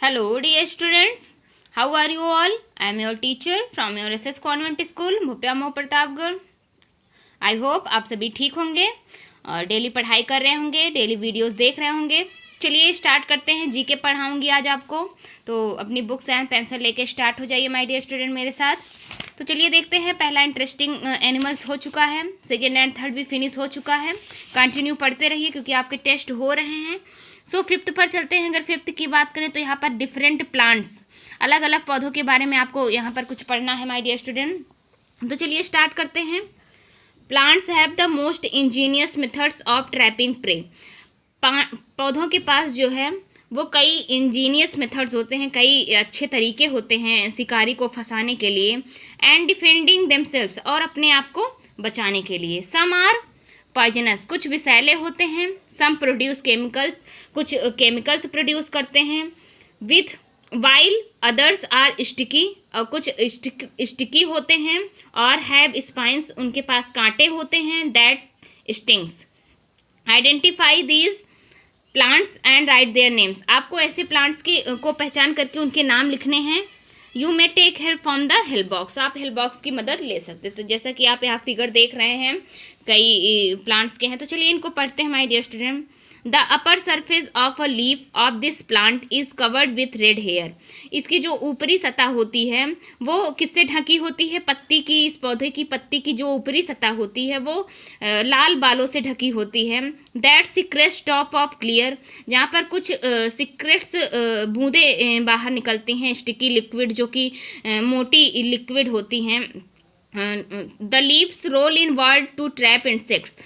Hello dear students, how are you all? I am your teacher from your SS Convent School, Bhopiya Mau Pratapgarh. I hope आप सभी ठीक होंगे और daily पढ़ाई कर रहे होंगे, डेली वीडियोस देख रहे होंगे। चलिए स्टार्ट करते हैं। जीके पढ़ाऊंगी आज आपको, तो अपनी बुक्स एंड पेंसिल लेके स्टार्ट हो जाइए माय डियर स्टूडेंट मेरे साथ। तो चलिए देखते हैं। पहला इंटरेस्टिंग एनिमल्स हो चुका है, सेकेंड एंड थर्ड भी फिनिश हो चुका है। कंटिन्यू पढ़ते रहिए क्योंकि आपके टेस्ट हो रहे हैं। सो फिफ्थ पर चलते हैं। अगर फिफ्थ की बात करें तो यहाँ पर डिफरेंट प्लांट्स, अलग अलग पौधों के बारे में आपको यहाँ पर कुछ पढ़ना है माय डियर स्टूडेंट। तो चलिए स्टार्ट करते हैं। Plants have the most ingenious methods of trapping prey. पौधों के पास जो है वो कई इंजीनियस मेथड्स होते हैं, कई अच्छे तरीके होते हैं शिकारी को फंसाने के लिए। एंड डिफेंडिंग देमसेल्व्स, और अपने आप को बचाने के लिए। सम आर पॉइजनस, कुछ विषैले होते हैं। सम प्रोड्यूस केमिकल्स, कुछ केमिकल्स प्रोड्यूस करते हैं। With while others are sticky, और कुछ स्टिकी होते हैं। और हैव स्पाइंस, उनके पास कांटे होते हैं। That stings. Identify these plants and right their names. आपको ऐसे प्लांट्स को पहचान करके उनके नाम लिखने हैं। You may take help from the help box, आप हेल्प बॉक्स की मदद ले सकते हैं। तो जैसा कि आप यहाँ फिगर देख रहे हैं, कई प्लांट्स के हैं। तो चलिए इनको पढ़ते हैं my dear student. The upper surface of a leaf of this plant is covered with red hair. इसकी जो ऊपरी सतह होती है वो किससे ढकी होती है? पत्ती की, इस पौधे की पत्ती की जो ऊपरी सतह होती है वो लाल बालों से ढकी होती है। That secrets top of clear, जहाँ पर कुछ सीक्रेट्स बूंदे बाहर निकलती हैं, स्टिकी लिक्विड, जो कि मोटी लिक्विड होती हैं। The leaves roll inward to trap insects,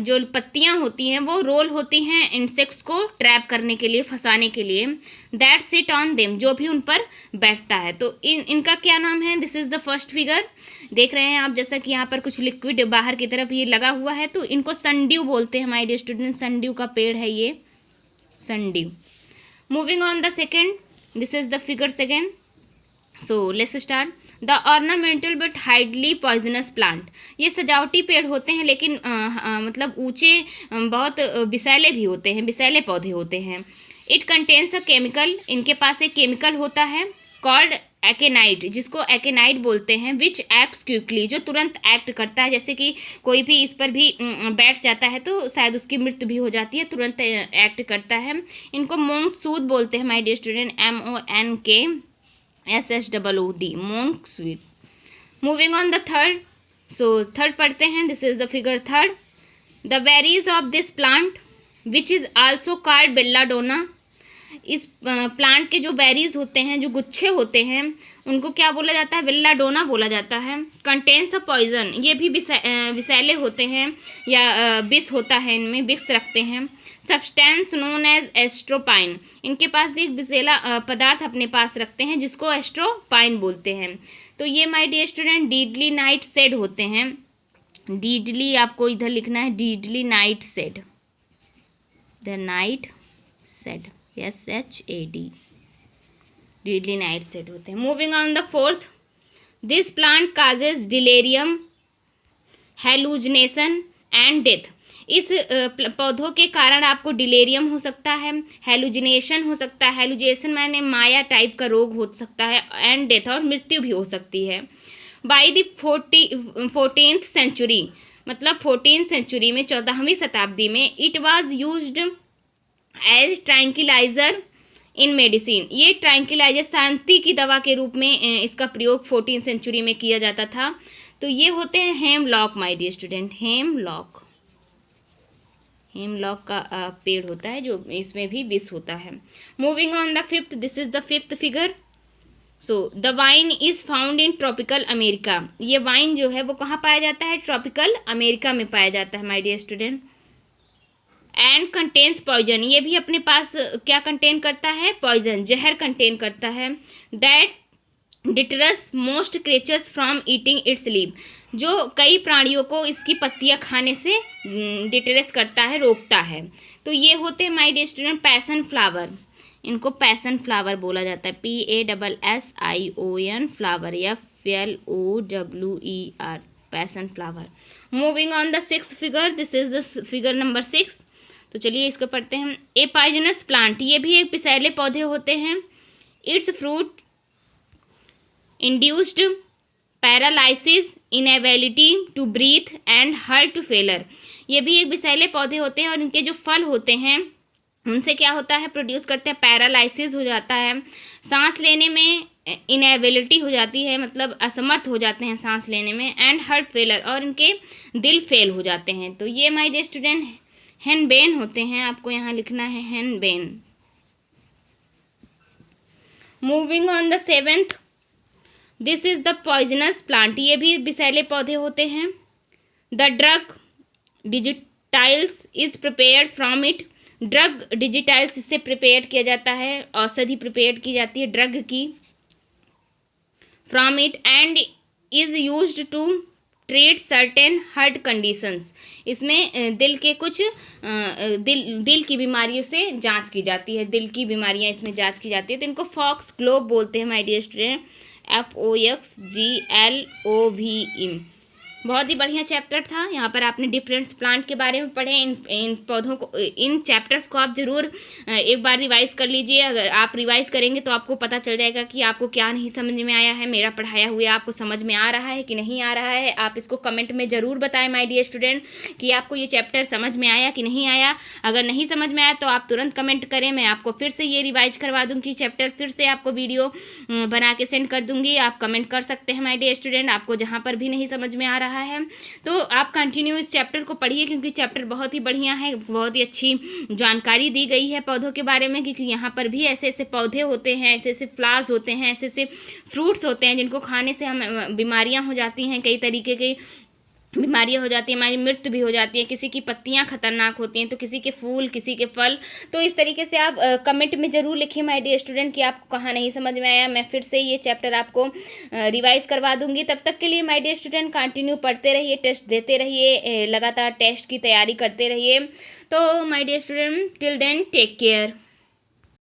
जो पत्तियां होती हैं वो रोल होती हैं इंसेक्ट्स को ट्रैप करने के लिए, फंसाने के लिए। दैट सिट ऑन देम, जो भी उन पर बैठता है। तो इनका क्या नाम है? This is the first figure. देख रहे हैं आप, जैसा कि यहाँ पर कुछ लिक्विड बाहर की तरफ ये लगा हुआ है, तो इनको सनड्यू बोलते हैं माय डियर स्टूडेंट। सनड्यू का पेड़ है ये, sundew. Moving on the second, this is the figure second. So let's start. The ornamental but highly poisonous plant, ये सजावटी पेड़ होते हैं लेकिन मतलब ऊंचे, बहुत विषैले भी होते हैं, विषैले पौधे होते हैं। इट कंटेन्स अ केमिकल, इनके पास एक केमिकल होता है कॉल्ड एकेनाइट, जिसको एकेनाइट बोलते हैं। विच एक्ट्स क्विकली, जो तुरंत एक्ट करता है। जैसे कि कोई भी इस पर भी बैठ जाता है तो शायद उसकी मृत्यु भी हो जाती है, तुरंत एक्ट करता है। इनको मोंक सूद बोलते हैं my dear student. MONKSSOOD, monk sweet. Moving on the third. So third पढ़ते हैं। This is the figure third. The berries of this plant which is also called belladonna. इस प्लांट के जो बेरीज होते हैं, जो गुच्छे होते हैं, उनको क्या बोला जाता है? बेल्लाडोना बोला जाता है। कंटेन्स अ पॉइजन, ये भी विषैले होते हैं या विष होता है, इनमें विष रखते हैं। सब्सटेंस नोन एज एस्ट्रोपाइन, इनके पास भी एक विषैला पदार्थ अपने पास रखते हैं जिसको एस्ट्रोपाइन बोलते हैं। तो ये my dear student deadly nightshade होते हैं। डीडली आपको इधर लिखना है, deadly nightshade, the nightshade, SHAD, deadly nightshade होते हैं। Moving on the fourth. This plant causes delirium, hallucination and death. इस पौधों के कारण आपको डिलेरियम हो सकता है, हेलुजिनेशन हो सकता है, हेलुजेशन माने माया टाइप का रोग हो सकता है, एंड डेथ, और मृत्यु भी हो सकती है। बाई द 14th सेंचुरी, मतलब 14th सेंचुरी में, 14वीं शताब्दी में, it was used as tranquilizer in medicine. ये ट्रैंक्विलाइजर, शांति की दवा के रूप में इसका प्रयोग 14th सेंचुरी में किया जाता था। तो ये होते हैं hemlock my dear student, hemlock. Hemlock का पेड़ होता है जो, इसमें भी विष होता है। Moving on the fifth, this is the fifth figure. So the wine is found in tropical America. ये वाइन जो है वो कहाँ पाया जाता है? ट्रॉपिकल अमेरिका में पाया जाता है my dear student. And contains poison, ये भी अपने पास क्या कंटेन करता है? पॉइजन, जहर कंटेन करता है। That deters most creatures from eating its leave, जो कई प्राणियों को इसकी पत्तियां खाने से डिटरस करता है, रोकता है। तो ये होते हैं my dear student passion flower. इनको पैसन फ्लावर बोला जाता है, PASSION फ्लावर, या FLOWER, passion flower. Moving on the sixth figure, this is the figure number 6। तो चलिए इसको पढ़ते हैं। ए पॉइजनस प्लांट, ये भी एक विषैले पौधे होते हैं। Its fruit induced paralysis, inability to breathe and heart failure. ये भी एक विषैले पौधे होते हैं और इनके जो फल होते हैं उनसे क्या होता है, प्रोड्यूस करते हैं, पैरालाइसिस हो जाता है, सांस लेने में इनएबिलिटी हो जाती है, मतलब असमर्थ हो जाते हैं सांस लेने में, एंड हार्ट फेलर, और इनके दिल फेल हो जाते हैं। तो ये माय डियर स्टूडेंट हेनबेन होते हैं, आपको यहाँ लिखना है henbane. Moving on the 7th, this is the poisonous plant. ये भी विषैले पौधे होते हैं। The drug digitalis is prepared from it. Drug digitalis इससे प्रिपेयर किया जाता है, औषधि प्रिपेयर की जाती है ड्रग की, from it, and is used to treat certain heart conditions. इसमें दिल के कुछ दिल की बीमारियों से जांच की जाती है, दिल की बीमारियां इसमें जांच की जाती है। तो इनको फॉक्स ग्लोव बोलते हैं माय डियर स्टूडेंट, FOXGLOVE। बहुत ही बढ़िया चैप्टर था। यहाँ पर आपने डिफरेंट प्लांट के बारे में पढ़े। इन पौधों को, इन चैप्टर्स को आप ज़रूर एक बार रिवाइज कर लीजिए। अगर आप रिवाइज करेंगे तो आपको पता चल जाएगा कि आपको क्या नहीं समझ में आया है, मेरा पढ़ाया हुआ आपको समझ में आ रहा है कि नहीं आ रहा है। आप इसको कमेंट में ज़रूर बताएं माय डियर स्टूडेंट कि आपको ये चैप्टर समझ में आया कि नहीं आया। अगर नहीं समझ में आया तो आप तुरंत कमेंट करें, मैं आपको फिर से ये रिवाइज करवा दूँगी चैप्टर, फिर से आपको वीडियो बना के सेंड कर दूँगी। आप कमेंट कर सकते हैं माय डियर स्टूडेंट, आपको जहाँ पर भी नहीं समझ में आ रहा है तो आप कंटिन्यू इस चैप्टर को पढ़िए, क्योंकि चैप्टर बहुत ही बढ़िया है, बहुत ही अच्छी जानकारी दी गई है पौधों के बारे में। क्योंकि यहाँ पर भी ऐसे ऐसे पौधे होते हैं, ऐसे ऐसे फ्लावर्स होते हैं, ऐसे ऐसे फ्रूट्स होते हैं जिनको खाने से हम बीमारियाँ हो जाती हैं, कई तरीके की बीमारियाँ हो जाती हैं, हमारी मृत्यु भी हो जाती है। किसी की पत्तियाँ खतरनाक होती हैं तो किसी के फूल, किसी के फल। तो इस तरीके से आप कमेंट में ज़रूर लिखिए माय डियर स्टूडेंट कि आपको कहाँ नहीं समझ में आया। मैं फिर से ये चैप्टर आपको रिवाइज करवा दूंगी। तब तक के लिए माय डियर स्टूडेंट कंटिन्यू पढ़ते रहिए, टेस्ट देते रहिए, लगातार टेस्ट की तैयारी करते रहिए। तो my dear student till then take care.